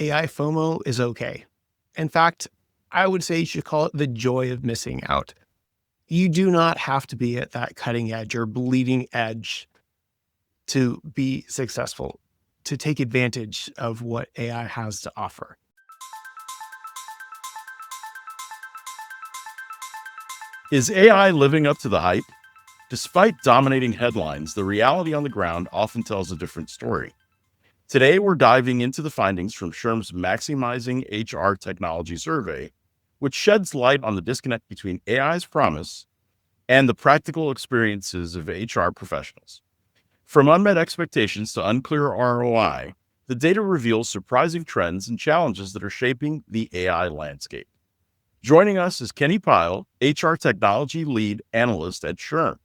AI FOMO is okay. In fact, I would say you should call it the joy of missing out. You do not have to be at that cutting edge or bleeding edge to be successful, to take advantage of what AI has to offer. Is AI living up to the hype? Despite dominating headlines, the reality on the ground often tells a different story. Today, we're diving into the findings from SHRM's Maximizing HR Technology Survey, which sheds light on the disconnect between AI's promise and the practical experiences of HR professionals. From unmet expectations to unclear ROI, the data reveals surprising trends and challenges that are shaping the AI landscape. Joining us is Kenny Pyle, HR Technology Lead Analyst at SHRM.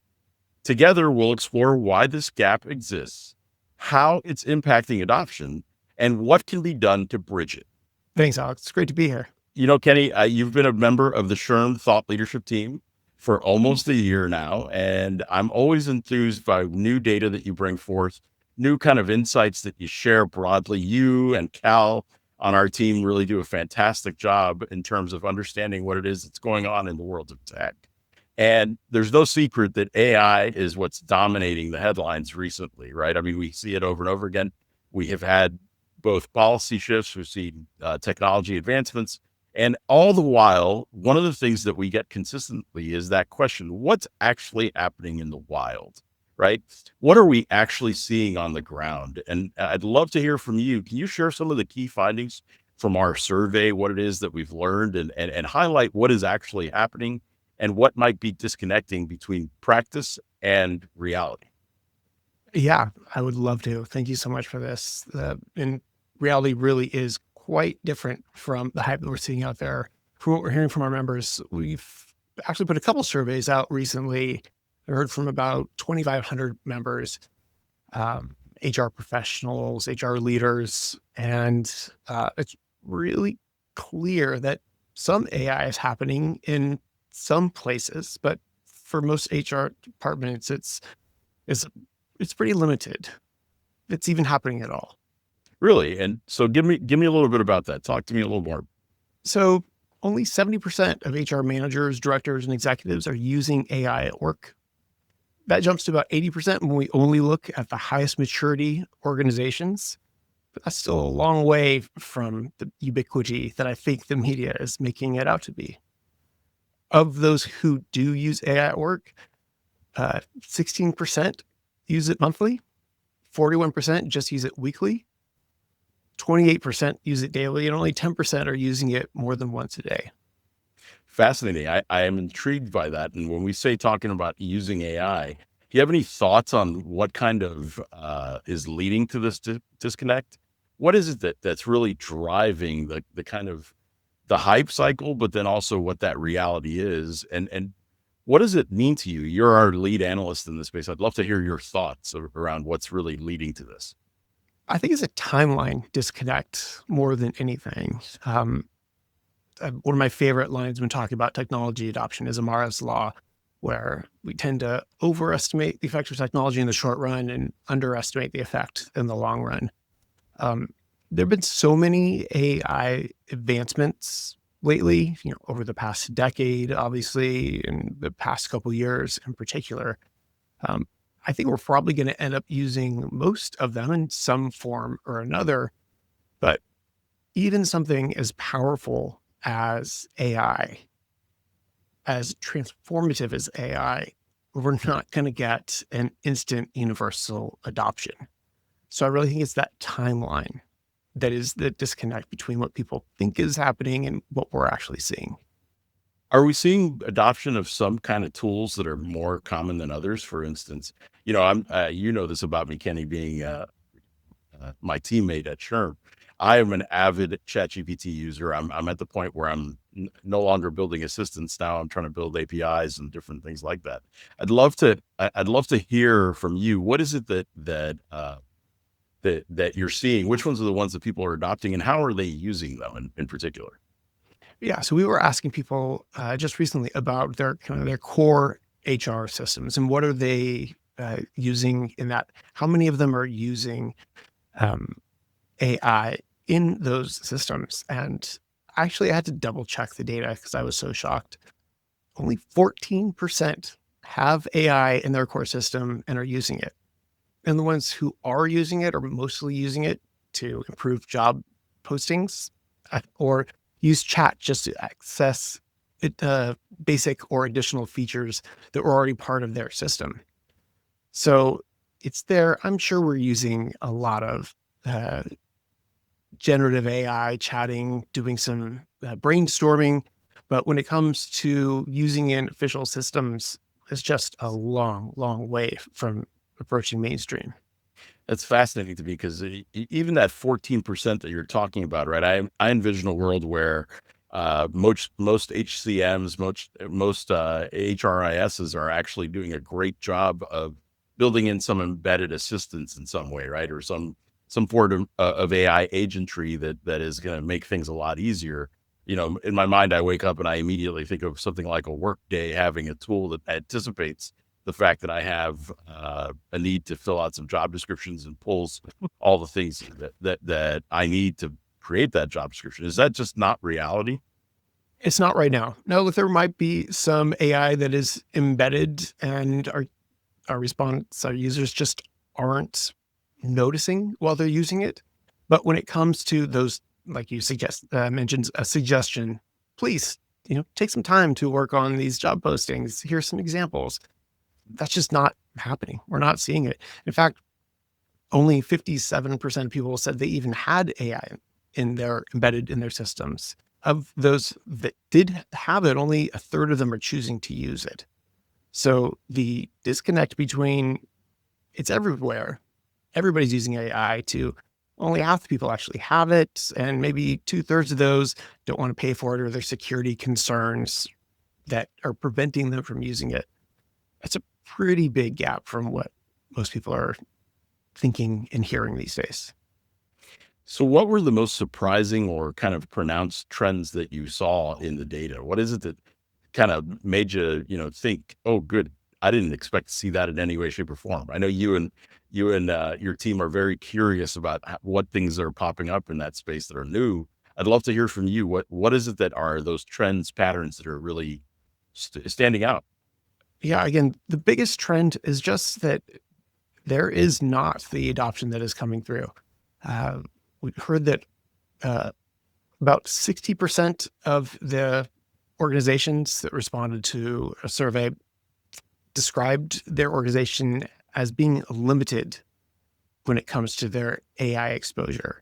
Together, we'll explore why this gap exists, how it's impacting adoption, and what can be done to bridge it. Thanks, Alex. It's great to be here. You know, Kenny, you've been a member of the SHRM Thought Leadership Team for almost a year now, and I'm always enthused by new data that you bring forth, new kind of insights that you share broadly. You and Cal on our team really do a fantastic job in terms of understanding what it is that's going on in the world of tech. And there's no secret that AI is what's dominating the headlines recently, right? I mean, we see it over and over again. We have had both policy shifts, we've seen technology advancements, and all the while, one of the things that we get consistently is that question, what's actually happening in the wild, right? What are we actually seeing on the ground? And I'd love to hear from you. Can you share some of the key findings from our survey, what it is that we've learned, and highlight what is actually happening and what might be disconnecting between practice and reality? Yeah, I would love to. Thank you so much for this. And reality really is quite different from the hype that we're seeing out there. From what we're hearing from our members, we've actually put a couple surveys out recently. I heard from about 2,500 members, HR professionals, HR leaders, and it's really clear that some AI is happening in some places, but for most HR departments, it's pretty limited. If it's even happening at all. Really? And so give me a little bit about that. Talk to me a little more. So only 70% of HR managers, directors, and executives are using AI at work. That jumps to about 80% when we only look at the highest maturity organizations. But that's still a long way from the ubiquity that I think the media is making it out to be. Of those who do use AI at work, 16% use it monthly, 41% just use it weekly, 28% use it daily, and only 10% are using it more than once a day. Fascinating. I am intrigued by that. And when we say talking about using AI, do you have any thoughts on what kind of is leading to this disconnect? What is it that's really driving the kind of the hype cycle, but then also what that reality is? And what does it mean to you? You're our lead analyst in this space. I'd love to hear your thoughts around what's really leading to this. I think it's a timeline disconnect more than anything. One of my favorite lines when talking about technology adoption is Amara's law, where we tend to overestimate the effects of technology in the short run and underestimate the effect in the long run. There have been so many AI advancements lately, over the past decade, obviously, in the past couple of years in particular. I think we're probably going to end up using most of them in some form or another. But even something as powerful as AI, as transformative as AI, we're not going to get an instant universal adoption. So I really think it's that timeline that is the disconnect between what people think is happening and what we're actually seeing. Are we seeing adoption of some kind of tools that are more common than others? For instance, I'm this about me, Kenny, being my teammate at SHRM. I am an avid ChatGPT user. I'm at the point where I'm no longer building assistants. Now I'm trying to build APIs and different things like that. I'd love to hear from you. What is it that you're seeing? Which ones are the ones that people are adopting, and how are they using them in particular? Yeah, so we were asking people just recently about their core HR systems and what are they using in that. How many of them are using AI in those systems. And actually, I had to double check the data because I was so shocked. Only 14% have AI in their core system and are using it. And the ones who are using it are mostly using it to improve job postings or use chat just to access it, basic or additional features that were already part of their system. So it's there. I'm sure we're using a lot of uh, generative AI, chatting, doing some brainstorming. But when it comes to using in official systems, it's just a long, long way from approaching mainstream. That's fascinating to me because even that 14% that you're talking about, right? I envision a world where most HCMs, most HRISs are actually doing a great job of building in some embedded assistance in some way, right? Or some form of AI agentry that is going to make things a lot easier. You know, in my mind, I wake up and I immediately think of something like a workday having a tool that anticipates the fact that I have a need to fill out some job descriptions and pulls all the things that I need to create that job description. Is that just not reality? It's not right now. No, there might be some AI that is embedded and our response, our users just aren't noticing while they're using it. But when it comes to those, like you mentioned a suggestion, please, take some time to work on these job postings. Here's some examples. That's just not happening. We're not seeing it. In fact, only 57% of people said they even had AI embedded in their systems. Of those that did have it, only a third of them are choosing to use it. So the disconnect between it's everywhere, everybody's using AI, to only half the people actually have it, and maybe two-thirds of those don't want to pay for it, or there's security concerns that are preventing them from using it. It's a pretty big gap from what most people are thinking and hearing these days. So, what were the most surprising or kind of pronounced trends that you saw in the data? What is it that kind of made you, think, "Oh, good, I didn't expect to see that in any way, shape, or form." I know you and your team are very curious about what things are popping up in that space that are new. I'd love to hear from you. What is it that are those trends, patterns that are really standing out? Yeah, again, the biggest trend is just that there is not the adoption that is coming through. Uh, we've heard that uh, about 60% of the organizations that responded to a survey described their organization as being limited when it comes to their AI exposure.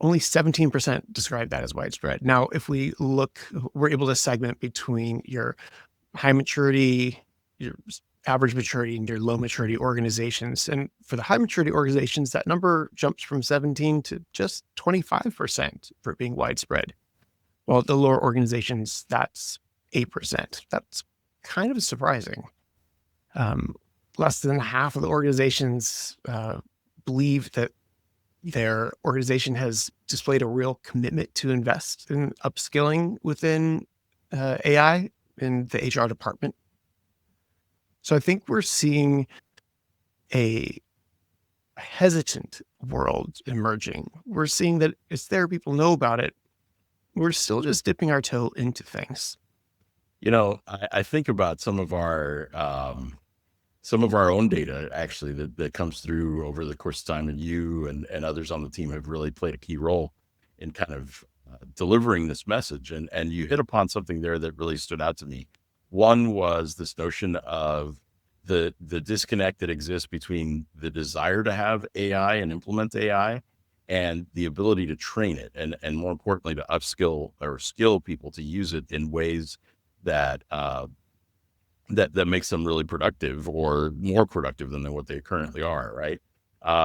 Only 17% described that as widespread. Now, if we look, we're able to segment between your high maturity, your average maturity, and your low maturity organizations. And for the high maturity organizations, that number jumps from 17 to just 25% for being widespread. While the lower organizations, that's 8%. That's kind of surprising. Um, Less than half of the organizations believe that their organization has displayed a real commitment to invest in upskilling within AI in the HR department. So I think we're seeing a hesitant world emerging. We're seeing that it's there, people know about it. We're still just dipping our toe into things. I think about some of our own data actually that comes through over the course of time, and you and others on the team have really played a key role in kind of delivering this message. And you hit upon something there that really stood out to me. One was this notion of the disconnect that exists between the desire to have AI and implement AI and the ability to train it, and more importantly to upskill or skill people to use it in ways that that makes them really productive or more productive than what they currently are, right?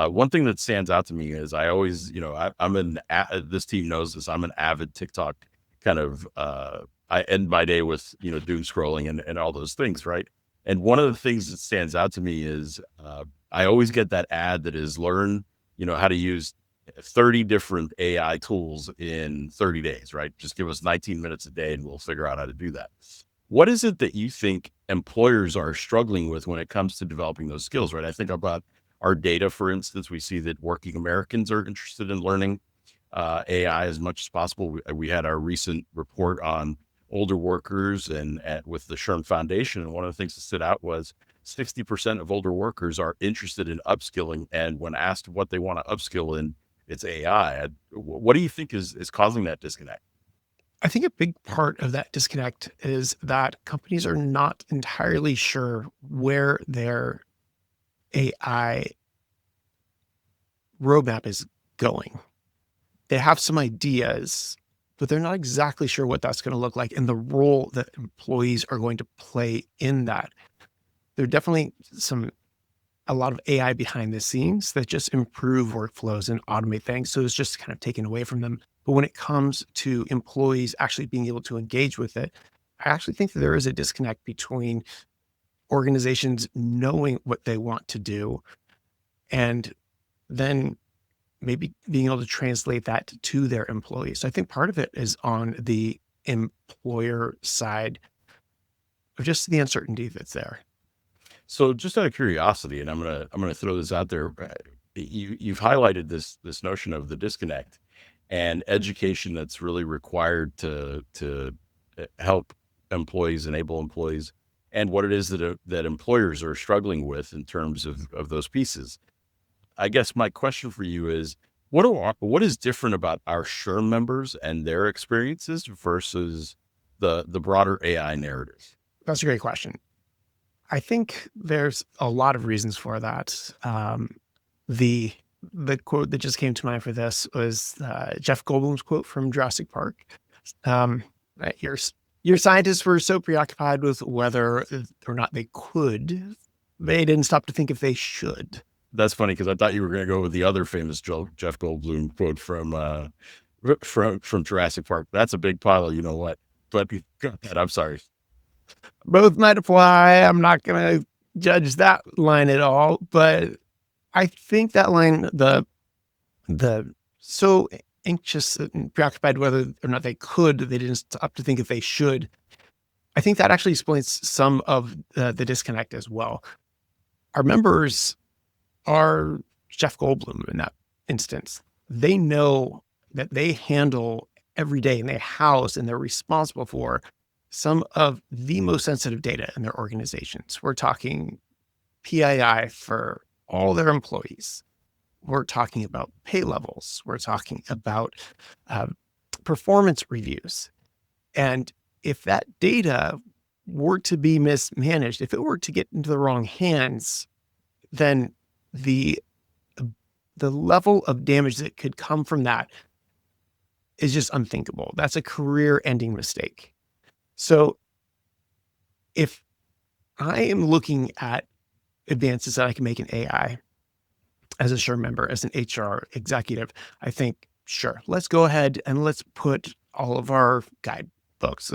One thing that stands out to me is I always, this team knows this. I'm an avid TikTok kind of. I end my day with doom scrolling and all those things, right? And one of the things that stands out to me is I always get that ad that is learn, how to use 30 different AI tools in 30 days, right? Just give us 19 minutes a day and we'll figure out how to do that. What is it that you think employers are struggling with when it comes to developing those skills, right? I think about our data, for instance. We see that working Americans are interested in learning AI as much as possible. We had our recent report on older workers and with the SHRM Foundation. And one of the things that stood out was 60% of older workers are interested in upskilling. And when asked what they want to upskill in, it's AI. What do you think is causing that disconnect? I think a big part of that disconnect is that companies are not entirely sure where their AI roadmap is going. They have some ideas, but they're not exactly sure what that's going to look like and the role that employees are going to play in that. There are definitely a lot of AI behind the scenes that just improve workflows and automate things. So it's just kind of taken away from them. But when it comes to employees actually being able to engage with it, I actually think that there is a disconnect between organizations knowing what they want to do and then maybe being able to translate that to their employees. So I think part of it is on the employer side of just the uncertainty that's there. So just out of curiosity, and I'm gonna throw this out there, you've highlighted this notion of the disconnect and education that's really required to help employees, enable employees, and what it is that employers are struggling with in terms of those pieces. I guess my question for you is, what is different about our SHRM members and their experiences versus the broader AI narrative? That's a great question. I think there's a lot of reasons for that. The the quote that just came to mind for this was Jeff Goldblum's quote from Jurassic Park. Right, your scientists were so preoccupied with whether or not they could, they didn't stop to think if they should. That's funny because I thought you were going to go with the other famous Jeff Goldblum quote from Jurassic Park. That's a big pile. You know what? But go ahead, I'm sorry. Both might apply. I'm not going to judge that line at all, but I think that line, the so anxious and preoccupied whether or not they could, they didn't stop to think if they should. I think that actually explains some of the disconnect as well. Our members are Jeff Goldblum in that instance. They know that they handle every day and they house and they're responsible for some of the most sensitive data in their organizations. We're talking PII for all their employees. We're talking about pay levels. We're talking about uh, performance reviews. And if that data were to be mismanaged, if it were to get into the wrong hands, then the the level of damage that could come from that is just unthinkable. That's a career-ending mistake. So if I am looking at advances that I can make in AI as a SHRM member, as an HR executive, I think, sure, let's go ahead and let's put all of our guidebooks,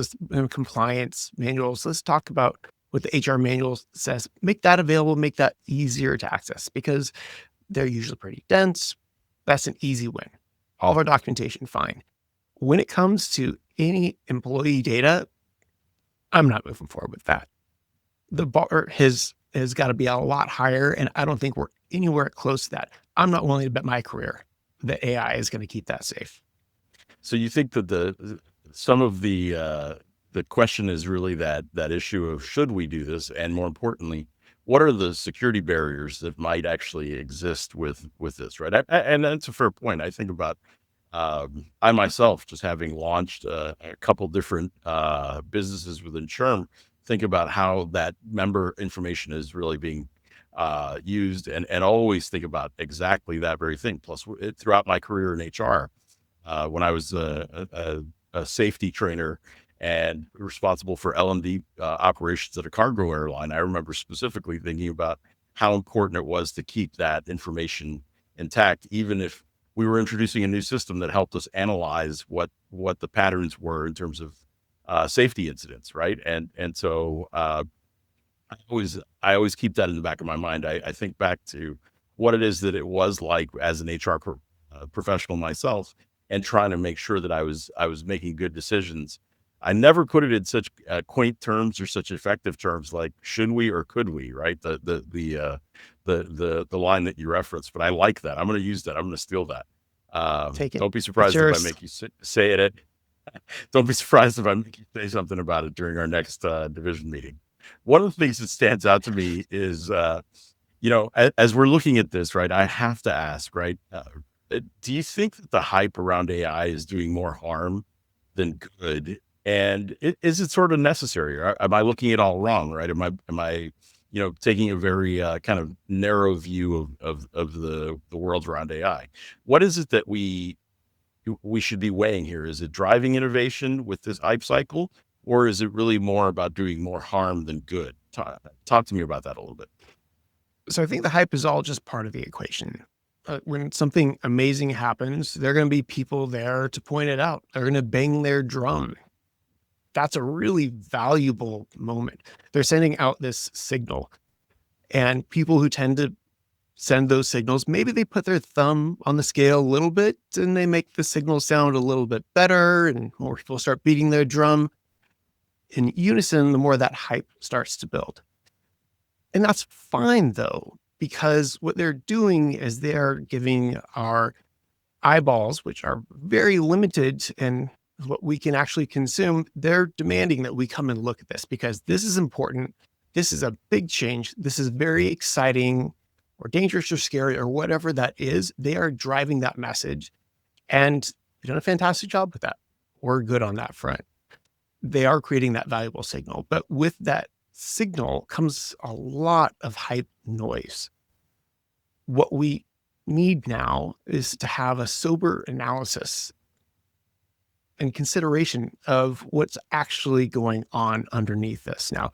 compliance manuals, let's talk about what the HR manual says, make that available, make that easier to access because they're usually pretty dense. That's an easy win. All of our documentation, fine. When it comes to any employee data, I'm not moving forward with that. The bar has got to be a lot higher, and I don't think we're anywhere close to that. I'm not willing to bet my career that AI is going to keep that safe. So you think that some of the question is really that issue of should we do this, and more importantly, what are the security barriers that might actually exist with this, right? And that's a fair point. I think about I myself, just having launched a couple different businesses within SHRM, think about how that member information is really being used, and always think about exactly that very thing. Plus, throughout my career in HR, when I was a safety trainer and responsible for L&D operations at a cargo airline, I remember specifically thinking about how important it was to keep that information intact, even if we were introducing a new system that helped us analyze what the patterns were in terms of safety incidents, right? And so I always keep that in the back of my mind. I think back to what it is that it was like as an professional myself, and trying to make sure that I was making good decisions. I never put it in such quaint terms or such effective terms like should we or could we, right? The line that you referenced, but I like that. I'm going to use that. I'm going to steal that. Take it. Don't be It's surprised if I yours. make you say it. Don't be surprised if I make you say something about it during our next division meeting. One of the things that stands out to me is, as we're looking at this, right, I have to ask, right, do you think that the hype around AI is doing more harm than good? And is it sort of necessary? Or am I looking at it all wrong, right? Am I taking a very kind of narrow view of the world around AI? What is it that we should be weighing here? Is it driving innovation with this hype cycle, or is it really more about doing more harm than good? Talk to me about that a little bit. So I think the hype is all just part of the equation. When something amazing happens, there are going to be people there to point it out. They're going to bang their drum. That's a really valuable moment. They're sending out this signal, and people who tend to send those signals, maybe they put their thumb on the scale a little bit and they make the signal sound a little bit better, and more people start beating their drum in unison, the more that hype starts to build. And that's fine though, because what they're doing is they're giving our eyeballs, which are very limited in what we can actually consume, they're demanding that we come and look at this because this is important. This is a big change. This is very exciting or dangerous or scary or whatever that is. They are driving that message, and they've done a fantastic job with that. We're good on that front. They are creating that valuable signal, but with that signal comes a lot of hype noise. What we need now is to have a sober analysis and consideration of what's actually going on underneath this. Now,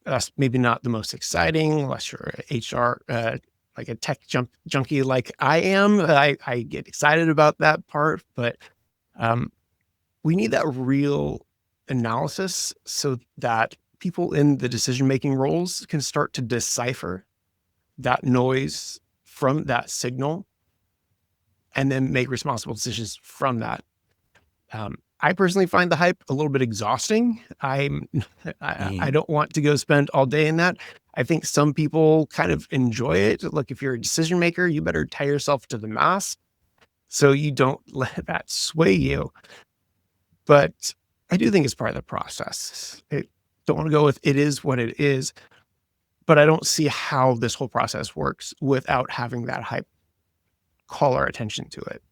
that's maybe not the most exciting unless you're a HR, like a tech junkie like I am. I get excited about that part, but we need that real analysis so that people in the decision-making roles can start to decipher that noise from that signal and then make responsible decisions from that. I personally find the hype a little bit exhausting. I Mhm. don't want to go spend all day in that. I think some people kind of enjoy it. Look, if you're a decision maker, you better tie yourself to the mast so you don't let that sway you. But I do think it's part of the process. I don't want to go with it is what it is, but I don't see how this whole process works without having that hype call our attention to it.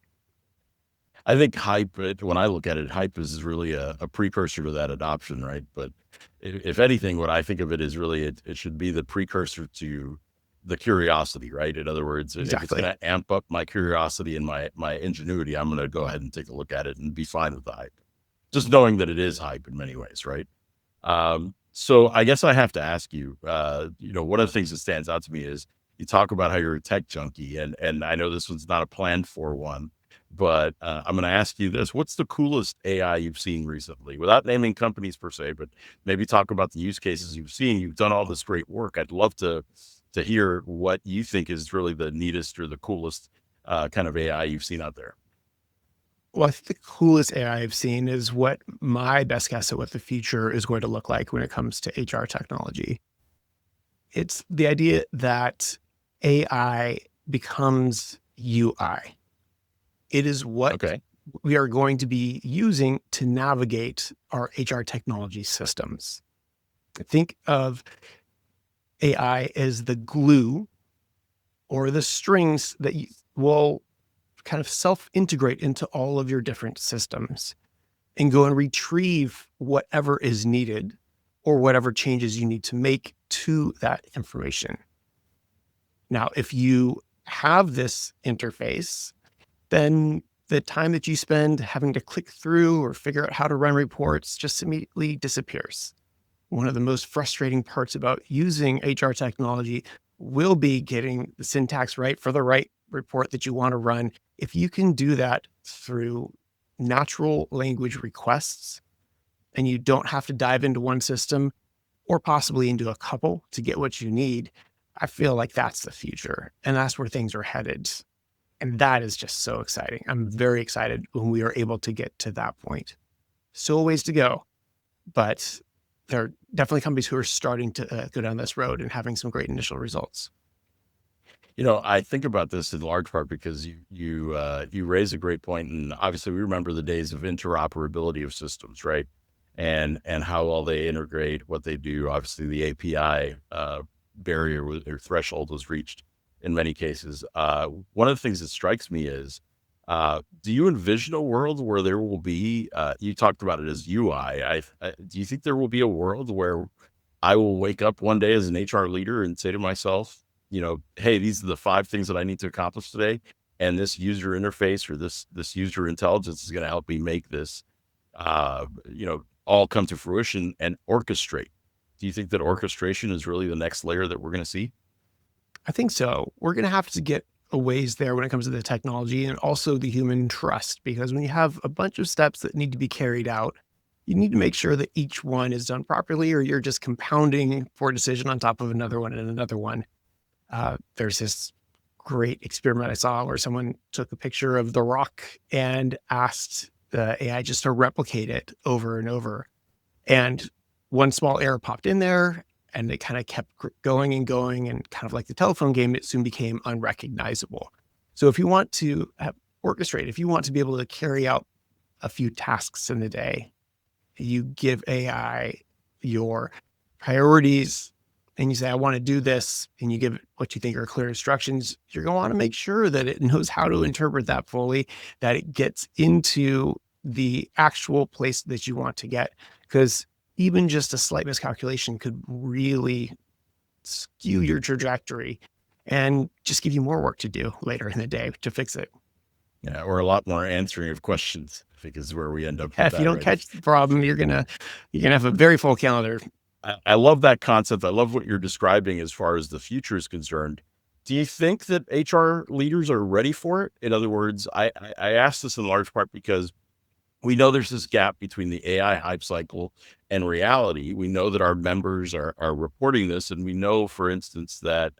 I think hype, when I look at it, hype is really a precursor to that adoption, right? But if anything, what I think of it is really it should be the precursor to the curiosity, right? In other words, if it's Exactly. going to amp up my curiosity and my ingenuity, I'm going to go ahead and take a look at it and be fine with the hype, just knowing that it is hype in many ways, right? So I guess I have to ask you, one of the things that stands out to me is you talk about how you're a tech junkie, and I know this one's not a planned for one, but I'm going to ask you this: what's the coolest AI you've seen recently, without naming companies per se, but maybe talk about the use cases you've seen. You've done all this great work. I'd love to hear what you think is really the neatest or the coolest kind of AI you've seen out there. Well, I think the coolest AI I've seen is what my best guess at what the future is going to look like when it comes to HR technology. It's the idea that AI becomes UI. It is what Okay. we are going to be using to navigate our HR technology systems. Think of AI as the glue or the strings that will kind of self integrate into all of your different systems and go and retrieve whatever is needed or whatever changes you need to make to that information. Now, if you have this interface, then the time that you spend having to click through or figure out how to run reports just immediately disappears. One of the most frustrating parts about using HR technology will be getting the syntax right for the right report that you want to run. If you can do that through natural language requests and you don't have to dive into one system or possibly into a couple to get what you need, I feel like that's the future and that's where things are headed. And that is just so exciting. I'm very excited when we are able to get to that point. Still a ways to go, but there are definitely companies who are starting to go down this road and having some great initial results. I think about this in large part because you raise a great point, and obviously we remember the days of interoperability of systems, right? And how well they integrate what they do. Obviously, the API barrier or threshold was reached in many cases. One of the things that strikes me is, do you envision a world where there will be? You talked about it as UI. Do you think there will be a world where I will wake up one day as an HR leader and say to myself, hey, these are the 5 things that I need to accomplish today, and this user interface or this user intelligence is going to help me make this, all come to fruition and orchestrate. Do you think that orchestration is really the next layer that we're going to see? I think so. We're going to have to get a ways there when it comes to the technology and also the human trust, because when you have a bunch of steps that need to be carried out, you need to make sure that each one is done properly, or you're just compounding for a decision on top of another one and another one. There's this great experiment I saw where someone took a picture of the rock and asked the AI just to replicate it over and over. And one small error popped in there, and it kind of kept going and going. And kind of like the telephone game, it soon became unrecognizable. So if you want to orchestrate, if you want to be able to carry out a few tasks in the day, you give AI your priorities and you say, I want to do this, and you give it what you think are clear instructions, you're going to want to make sure that it knows how to interpret that fully, that it gets into the actual place that you want to get. Because even just a slight miscalculation could really skew your trajectory and just give you more work to do later in the day to fix it. Yeah, or a lot more answering of questions, I think is where we end up Yeah, with if you that, don't right? catch the problem, you're gonna have a very full calendar. I love that concept. I love what you're describing as far as the future is concerned. Do you think that HR leaders are ready for it? In other words, I ask this in large part because we know there's this gap between the AI hype cycle and reality. We know that our members are reporting this, and we know, for instance, that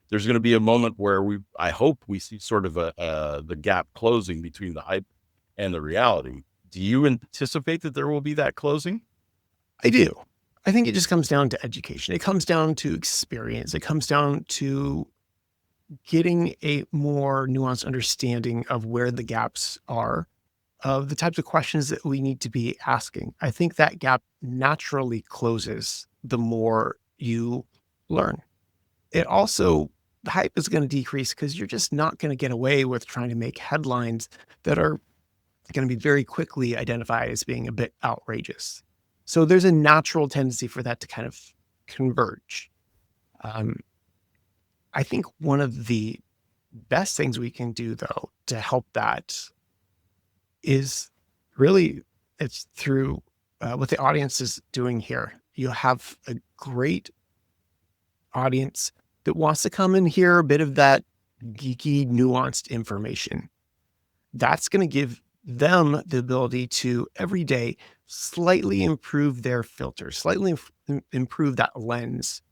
there's going to be a moment where I hope we see sort of the gap closing between the hype and the reality. Do you anticipate that there will be that closing? I do. I think it just comes down to education. It comes down to experience. It comes down to getting a more nuanced understanding of where the gaps are, of the types of questions that we need to be asking. I think that gap naturally closes the more you learn. It also, the hype is going to decrease because you're just not going to get away with trying to make headlines that are going to be very quickly identified as being a bit outrageous. So there's a natural tendency for that to kind of converge. Um, I think one of the best things we can do, though, to help that is really it's through what the audience is doing here. You have a great audience that wants to come and hear a bit of that geeky, nuanced information. That's going to give them the ability to every day slightly improve their filter, slightly improve that lens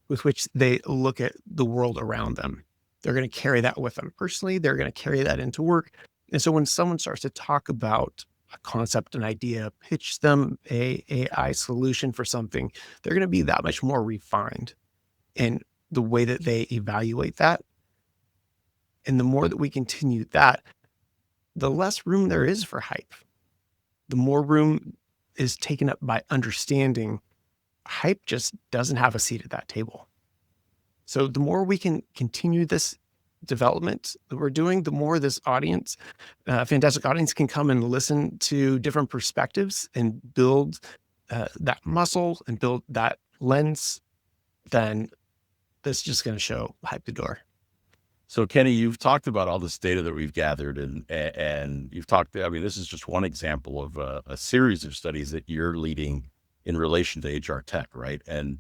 with which they look at the world around them. They're going to carry that with them personally. They're going to carry that into work. And so when someone starts to talk about a concept, an idea, pitch them a AI solution for something, they're going to be that much more refined in the way that they evaluate that. And the more that we continue that, the less room there is for hype. The more room is taken up by understanding hype just doesn't have a seat at that table. So the more we can continue this development that we're doing, the more this audience, fantastic audience, can come and listen to different perspectives and build that muscle and build that lens, then that's just going to show hype the door. So, Kenny, you've talked about all this data that we've gathered, and you've talked. I mean, this is just one example of a series of studies that you're leading in relation to HR tech, right? And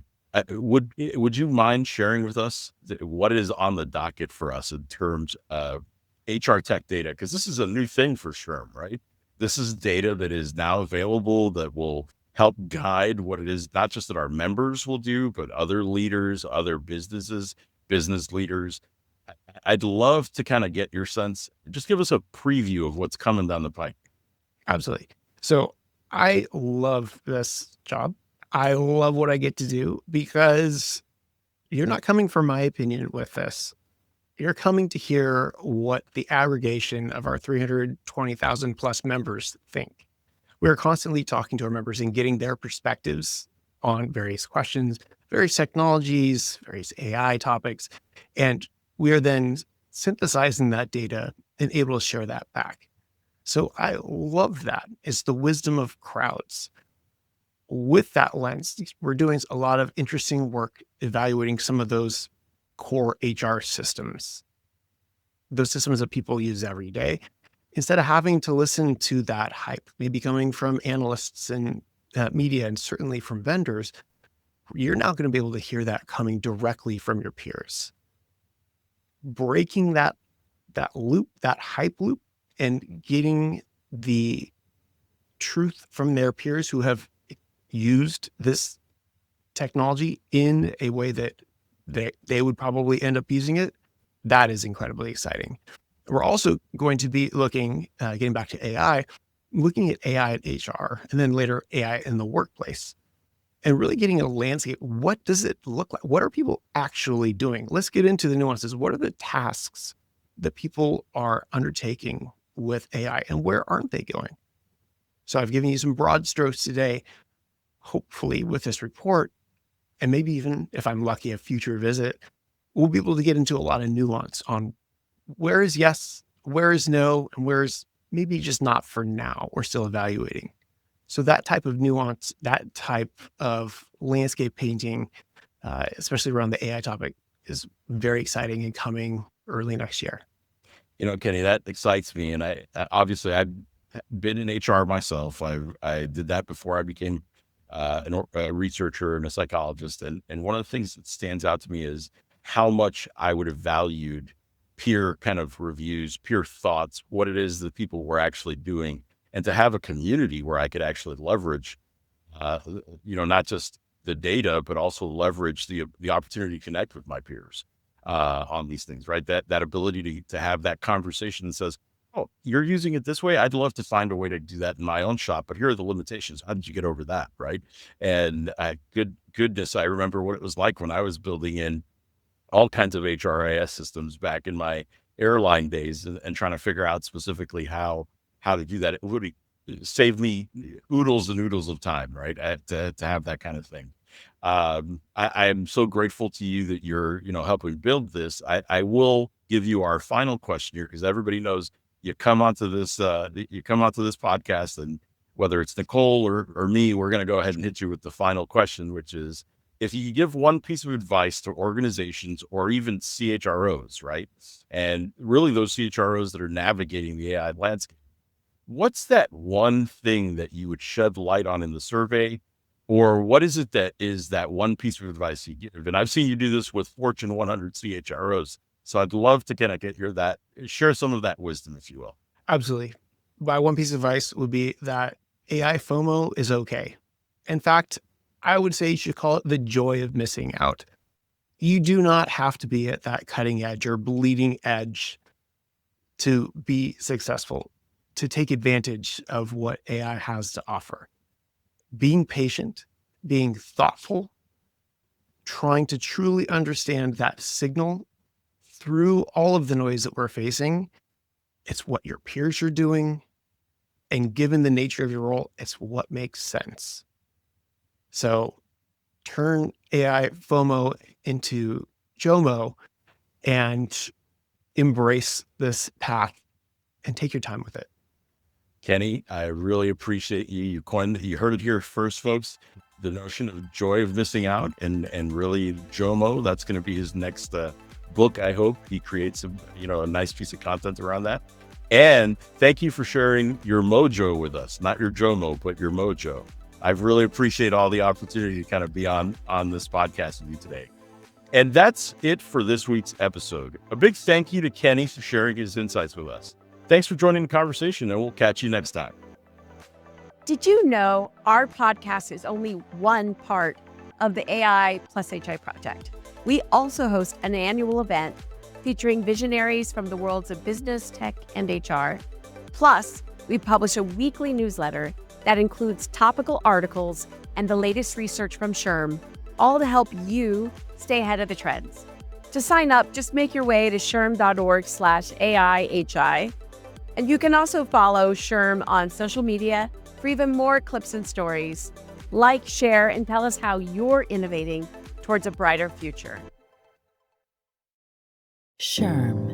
would you mind sharing with us what is on the docket for us in terms of HR tech data? Because this is a new thing for SHRM, right? This is data that is now available that will help guide what it is, not just that our members will do, but other leaders, other businesses, business leaders. I'd love to kind of get your sense. Just give us a preview of what's coming down the pike. Absolutely. So I love this job. I love what I get to do because you're not coming for my opinion with this. You're coming to hear what the aggregation of our 320,000 plus members think. We're constantly talking to our members and getting their perspectives on various questions, various technologies, various AI topics. And we are then synthesizing that data and able to share that back. So I love that. It's the wisdom of crowds. With that lens, we're doing a lot of interesting work evaluating some of those core HR systems, those systems that people use every day, instead of having to listen to that hype, maybe coming from analysts and media and certainly from vendors. You're now going to be able to hear that coming directly from your peers, breaking that loop, that hype loop, and getting the truth from their peers who have used this technology in a way that they would probably end up using it. That is incredibly exciting. We're also going to be looking, getting back to AI, looking at AI in HR and then later AI in the workplace and really getting a landscape. What does it look like? What are people actually doing? Let's get into the nuances. What are the tasks that people are undertaking with AI and where aren't they going? So I've given you some broad strokes today. Hopefully with this report, and maybe even if I'm lucky, a future visit, we'll be able to get into a lot of nuance on where is yes, where is no, and where is maybe just not for now. We're still evaluating. So that type of nuance, that type of landscape painting, especially around the AI topic, is very exciting and coming early next year. Kenny, that excites me. And obviously I've been in HR myself. I did that before I became a researcher and a psychologist. And one of the things that stands out to me is how much I would have valued peer kind of reviews, peer thoughts, what it is that people were actually doing, and to have a community where I could actually leverage, not just the data, but also leverage the opportunity to connect with my peers on these things, right? That ability to have that conversation that says, oh, you're using it this way. I'd love to find a way to do that in my own shop, but here are the limitations. How did you get over that? Right. And goodness, I remember what it was like when I was building in all kinds of HRIS systems back in my airline days and trying to figure out specifically how to do that. It would save me oodles and oodles of time, right? To have that kind of thing. I am so grateful to you that you're, helping build this. I will give you our final question here because everybody knows you come onto this podcast, and whether it's Nicole or me, we're going to go ahead and hit you with the final question, which is, if you could give one piece of advice to organizations or even CHROs, right? And really those CHROs that are navigating the AI landscape, what's that one thing that you would shed light on in the survey? Or what is it that is that one piece of advice you give? And I've seen you do this with Fortune 100 CHROs. So I'd love to kind of share some of that wisdom, if you will. Absolutely. My one piece of advice would be that AI FOMO is okay. In fact, I would say you should call it the joy of missing out. You do not have to be at that cutting edge or bleeding edge to be successful, to take advantage of what AI has to offer. Being patient, being thoughtful, trying to truly understand that signal through all of the noise that we're facing. It's what your peers are doing. And given the nature of your role, it's what makes sense. So turn AI FOMO into JOMO and embrace this path and take your time with it. Kenny, I really appreciate you. You heard it here first, folks. The notion of joy of missing out and really JOMO, that's going to be his next book. I hope he creates a nice piece of content around that. And thank you for sharing your mojo with us, not your JOMO, but your mojo. I really appreciate all the opportunity to kind of be on this podcast with you today. And that's it for this week's episode. A big thank you to Kenny for sharing his insights with us. Thanks for joining the conversation, and we'll catch you next time. Did you know our podcast is only one part of the AI+HI project? We also host an annual event featuring visionaries from the worlds of business, tech, and HR. Plus, we publish a weekly newsletter that includes topical articles and the latest research from SHRM, all to help you stay ahead of the trends. To sign up, just make your way to shrm.org/AI+HI. And you can also follow SHRM on social media for even more clips and stories. Like, share, and tell us how you're innovating towards a brighter future. SHRM.